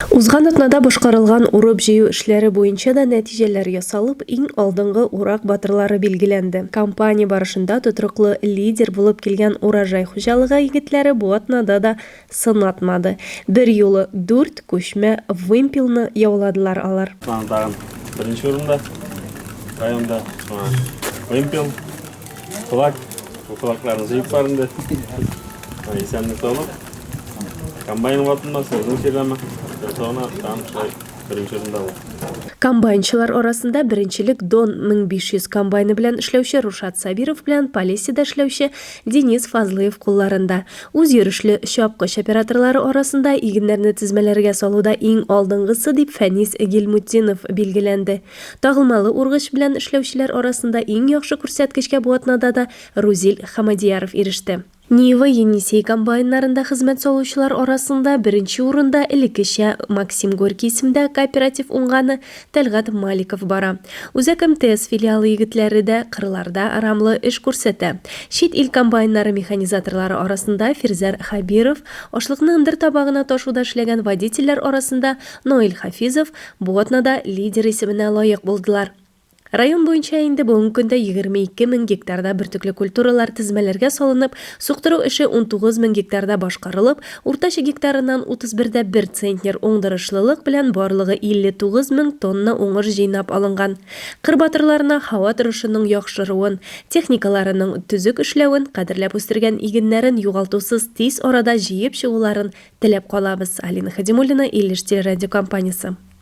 Узган атнада башкарылган урып җыю эшләре буенча да нәтиҗәләр ясалып, иң алдынгы урак батырлары билгеләнде. Кампания барышында тотрыклы лидер булып килгән урожай хуҗалыгы егетләре бу атнада да сынатмады. Бер юлы 4 күчмә вымпелны яуладылар алар. Беренче урында районда вымпел, кулак, кулакларын җыеп барынды. Исәнлек алып, комбайн ватында сезон сердәме. Комбайнчылар арасында беренчелек Дон 1500 комбайны белән эшләүче Рушат Сабиров белән Полесиядә эшләүче Денис Фазлыев кулларында. Үз йөрүшле чапкыч операторлары арасында игеннәрне тезмәләргә салуда иң алдынгысы дип Фәнис Гилмутдинов билгеләнде. Тагылмалы ургыч белән эшләүчеләр арасында иң яхшы күрсәткечкә бу атнада да Рузил Хамадияров иреште. Нива Енисей комбайннарында хезмәт салучылар арасында беренче урында элеккечә Максим Горький исемдә кооператив уңганы Тәлгат Маликов бара. Үзәк МТС филиалы егетләре дә кырларда арамлы эш күрсәтә. Чит ил комбайннары механизаторлары арасында Фирзар Хабиров, ашлыкны ындыр табагына ташуда эшләгән водительләр арасында Ноэль Хафизов бу атнада лидер исеменә лаек булдылар. Район буенча инде бүгенге көндә 22 000 гектарда бөртекле культуралар тезмәләргә салынып, суктыру эше 19 000 гектарда башкарылып, уртача гектарыннан 31 центнер уңдырышлылык белән барлыгы 59 000 тонна уңыш җыйнап алынган. Кыр батырларына һава торышының яхшыруын, техникаларының төзек эшләвен, кадерләп үстергән игеннәрен югалтусыз тиз арада җыеп чыгуларын теләп калабыз. Алина Хадимуллина, Илеш телерадиокомпаниясе.